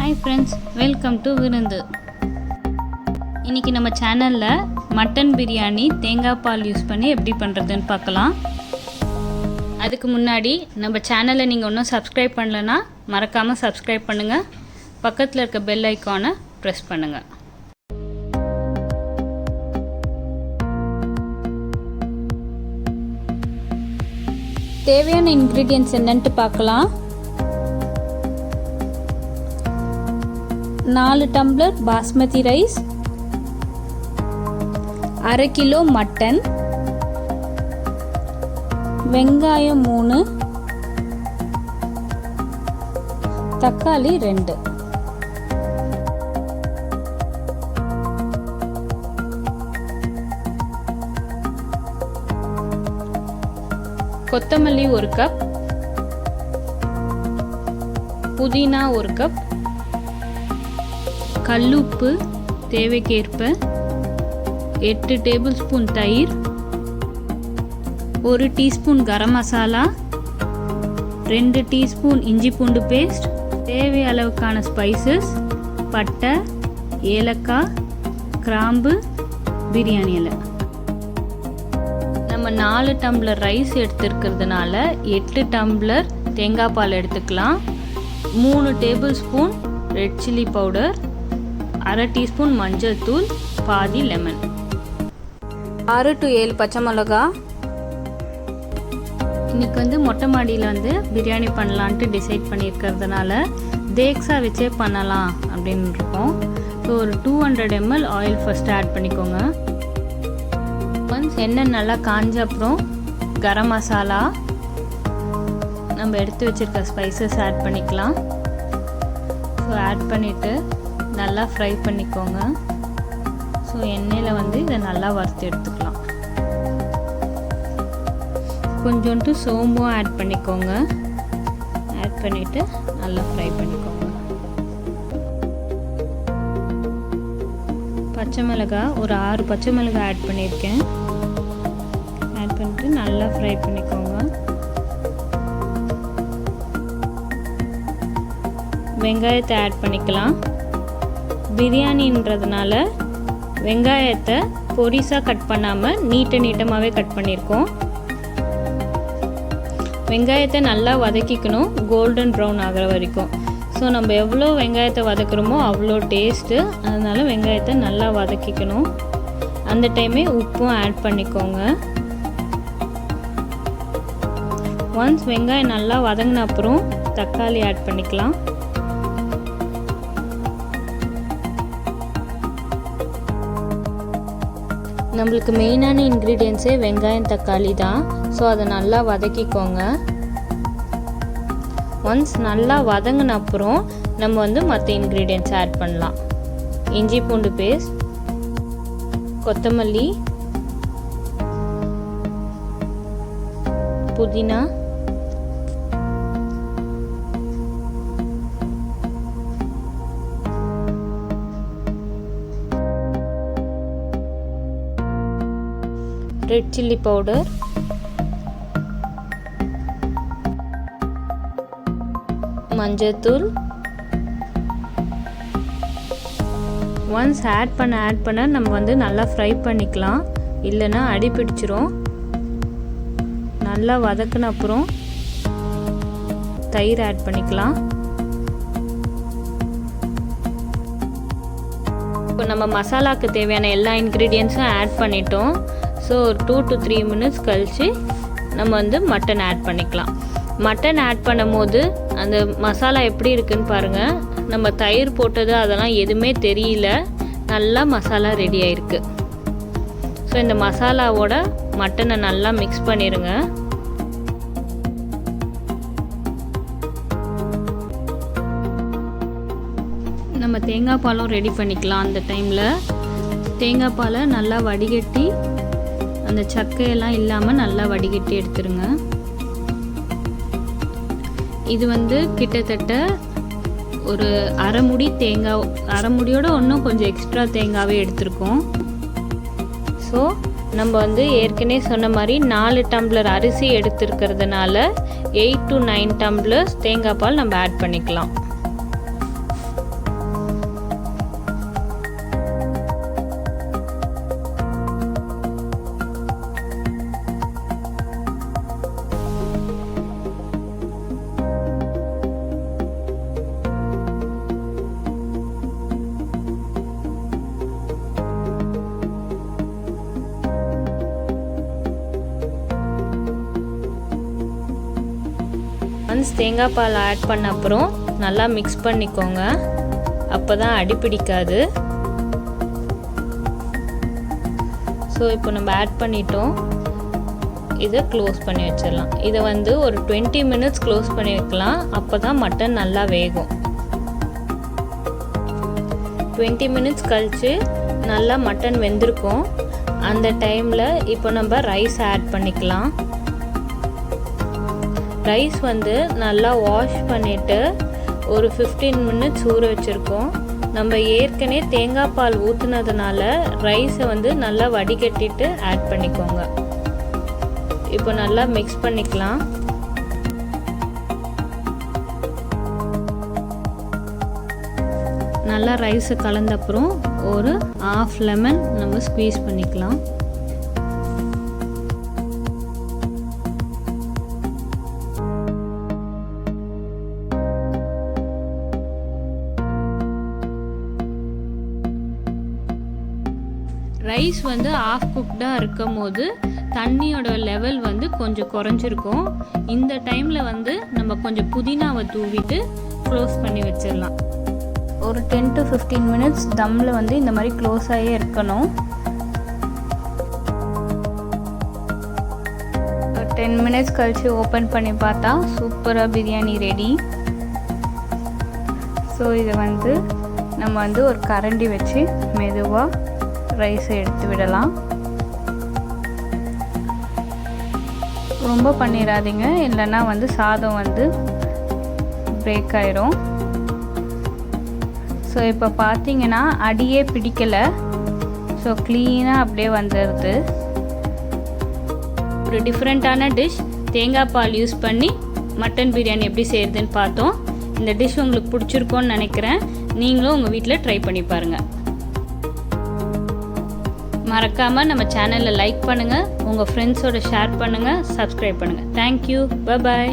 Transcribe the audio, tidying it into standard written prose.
Hi friends, welcome to விருந்து. இன்னைக்கு நம்ம சேனல்ல மட்டன் பிரியாணி தேங்காய் பால் யூஸ் பண்ணி எப்படி பண்றதுன்னு பார்க்கலாம். அதுக்கு முன்னாடி நம்ம சேனலை நீங்க இன்னும் சப்ஸ்கிரைப் பண்ணலனா மறக்காம சப்ஸ்கிரைப் பண்ணுங்க. பக்கத்துல இருக்க பெல் ஐகானை பிரஸ் பண்ணுங்க. தேவையான இன்கிரிடியன்ட்ஸ் என்னன்னு பார்க்கலாம். 4 tumbler basmati rice, 1/2 kilo mutton, வெங்காயம் 3, தக்காளி 2, கொத்தமல்லி 1 கப், புதினா 1 கப், கல்லுப்பு தேவைக்கேற்ப, 8 டேபிள் ஸ்பூன் தயிர், 1 டீஸ்பூன் கரம் மசாலா, 2 டீஸ்பூன் இஞ்சி பூண்டு பேஸ்ட், தேவை அளவுக்கான ஸ்பைசஸ், பட்டை, ஏலக்காய், கிராம்பு, பிரியாணி இலை. நம்ம 4 டம்ளர் ரைஸ் எடுத்துருக்கிறதுனால 8 டம்ளர் தேங்காய் பால் எடுத்துக்கலாம். 3 table spoon red chilli powder, 1/2 teaspoon மஞ்சள் தூள், பாதி லெமன், 6 to 7 பச்சை மிளகா. இன்னைக்கு மொட்டை மாடியில் பிரியாணி பண்ணலான்ட்டு டிசைட் பண்ணியிருக்கிறதுனால தேக்ஸா வச்சே பண்ணலாம் அப்படின்னு இருக்கோம். ஸோ ஒரு 200 ml ஆயில் ஃபர்ஸ்ட் ஆட் பண்ணிக்கோங்க. ஒன்ஸ் எண்ணெய் நல்லா காஞ்ச அப்புறம் கரம் மசாலா, நம்ம எடுத்து வச்சிருக்க ஸ்பைசஸ் ஆட் பண்ணிக்கலாம். ஸோ ஆட் பண்ணிவிட்டு நல்லா ஃப்ரை பண்ணிக்கோங்க. ஸோ எண்ணெயில் இதை நல்லா வறுத்து எடுத்துக்கலாம். கொஞ்சோண்டு சோம்பும் ஆட் பண்ணிக்கோங்க. ஆட் பண்ணிவிட்டு நல்லா ஃப்ரை பண்ணிக்கோங்க. பச்சை மிளகாய் ஒரு 6 பச்சை மிளகாய் ஆட் பண்ணியிருக்கேன். ஆட் பண்ணிட்டு நல்லா ஃப்ரை பண்ணிக்கோங்க. வெங்காயத்தை ஆட் பண்ணிக்கலாம். பிரியாணின்றதுனால வெங்காயத்தை பொரிசாக கட் பண்ணாமல் நீட்டமாகவே கட் பண்ணியிருக்கோம். வெங்காயத்தை நல்லா வதக்கிக்கணும், கோல்டன் ப்ரௌன் ஆகிற வரைக்கும். ஸோ நம்ம எவ்வளோ வெங்காயத்தை வதக்குறோமோ அவ்வளோ டேஸ்ட்டு. அதனால் வெங்காயத்தை நல்லா வதக்கிக்கணும். அந்த டைமே உப்பும் ஆட் பண்ணிக்கோங்க. ஒன்ஸ் வெங்காயம் நல்லா வதங்கின அப்புறம் தக்காளி ஆட் பண்ணிக்கலாம். நம்மளுக்கு மெயினான இன்க்ரீடியன்ஸே வெங்காயம் தக்காளி தான். ஸோ அதை நல்லா வதக்கிக்கோங்க. ஒன்ஸ் நல்லா வதங்கின அப்புறம் நம்ம மற்ற இன்க்ரீடியன்ஸ் ஆட் பண்ணலாம். இஞ்சி பூண்டு பேஸ்ட், கொத்தமல்லி, புதினா, ரெட் சில்லி பவுடர், மஞ்சள்தூள். ஒன்ஸ் ஆட் பண்ண நம்ம நல்லா ஃப்ரை பண்ணிக்கலாம், இல்லைன்னா அடி பிடிச்சிரும். நல்லா வதக்கின அப்புறம் தயிர் ஆட் பண்ணிக்கலாம். இப்போ நம்ம மசாலாவுக்கு தேவையான எல்லா இன்க்ரீடியன்ஸும் ஆட் பண்ணிட்டோம். ஸோ ஒரு 2 to 3 minutes கழித்து நம்ம மட்டன் ஆட் பண்ணிக்கலாம். மட்டன் ஆட் பண்ணும் போது அந்த மசாலா எப்படி இருக்குன்னு பாருங்கள். நம்ம தயிர் போட்டது அதெல்லாம் எதுவுமே தெரியல, நல்லா மசாலா ரெடி ஆயிருக்கு. ஸோ இந்த மசாலாவோட மட்டனை நல்லா மிக்ஸ் பண்ணிடுங்க. நம்ம தேங்காய் பாலும் ரெடி பண்ணிக்கலாம். அந்த டைமில் தேங்காய் பாலை நல்லா வடிகட்டி அந்த சக்கையெல்லாம் இல்லாமல் நல்லா வடிகட்டி எடுத்துருங்க. இது கிட்டத்தட்ட ஒரு அரை முடி தேங்காய், அரை முடியோட இன்னும் கொஞ்சம் எக்ஸ்ட்ரா தேங்காவே எடுத்திருக்கோம். ஸோ நம்ம ஏற்கனவே சொன்ன மாதிரி 4 டம்ளர் அரிசி எடுத்துருக்கிறதுனால 8 to 9 டம்ளர்ஸ் தேங்காய் பால் நம்ம ஆட் பண்ணிக்கலாம். தேங்காய் பால் ஆட் பண்ண அப்புறம் நல்லா மிக்ஸ் பண்ணிக்கோங்க. அப்போ தான் அடி பிடிக்காது. ஸோ இப்போ நம்ம ஆட் பண்ணிட்டோம். இதை க்ளோஸ் பண்ணி வச்சிடலாம். இதை வந்து ஒரு 20 மினிட்ஸ் க்ளோஸ் பண்ணி வைக்கலாம். அப்போ தான் மட்டன் நல்லா வேகும். 20 மினிட்ஸ் கழித்து நல்லா மட்டன் வெந்திருக்கும். அந்த டைமில் இப்போ நம்ம ரைஸ் ஆட் பண்ணிக்கலாம். ரைஸ் வந்து நல்லா வாஷ் பண்ணிவிட்டு ஒரு 15 மினிட்ஸ் ஊற வச்சுருக்கோம். நம்ம ஏற்கனவே தேங்காய் பால் ஊற்றுனதுனால ரைஸை வந்து நல்லா வடிகட்டிட்டு ஆட் பண்ணிக்கோங்க. இப்போ நல்லா மிக்ஸ் பண்ணிக்கலாம். நல்லா ரைஸை கலந்த அப்புறம் ஒரு ½ லெமன் நம்ம ஸ்குவீஸ் பண்ணிக்கலாம். ரைஸ் வந்து ஆஃப் குக்டாக இருக்கும் போது தண்ணியோட லெவல் வந்து கொஞ்சம் குறைஞ்சிருக்கும். இந்த டைமில் வந்து நம்ம கொஞ்சம் புதினாவை தூவிட்டு க்ளோஸ் பண்ணி வச்சிடலாம். ஒரு 10 to 15 மினிட்ஸ் தம்மில் வந்து இந்த மாதிரி க்ளோஸ் ஆகியே இருக்கணும். 10 மினிட்ஸ் கழித்து ஓப்பன் பண்ணி பார்த்தா சூப்பராக பிரியாணி ரெடி. ஸோ இதை வந்து நம்ம வந்து ஒரு கரண்டி வச்சு மெதுவாக ரைஸை எடுத்து விடலாம். ரொம்ப பண்ணிடாதீங்க, இல்லைன்னா வந்து சாதம் வந்து பிரேக் ஆயிரும். ஸோ இப்போ பார்த்தீங்கன்னா அடியே பிடிக்கலை. ஸோ க்ளீனாக அப்படியே வந்துடுது. ஒரு டிஃப்ரெண்ட்டான டிஷ் தேங்காய் பால் யூஸ் பண்ணி மட்டன் பிரியாணி எப்படி செய்கிறதுன்னு பார்த்தோம். இந்த டிஷ் உங்களுக்கு பிடிச்சிருக்கோன்னு நினைக்கிறேன். நீங்களும் உங்கள் வீட்டில் ட்ரை பண்ணி பாருங்கள். மறக்காமல் நம்ம சேனலை லைக் பண்ணுங்கள், உங்கள் ஃப்ரெண்ட்ஸோட ஷேர் பண்ணுங்கள், சப்ஸ்கிரைப் பண்ணுங்கள். தேங்க்யூ. Bye bye.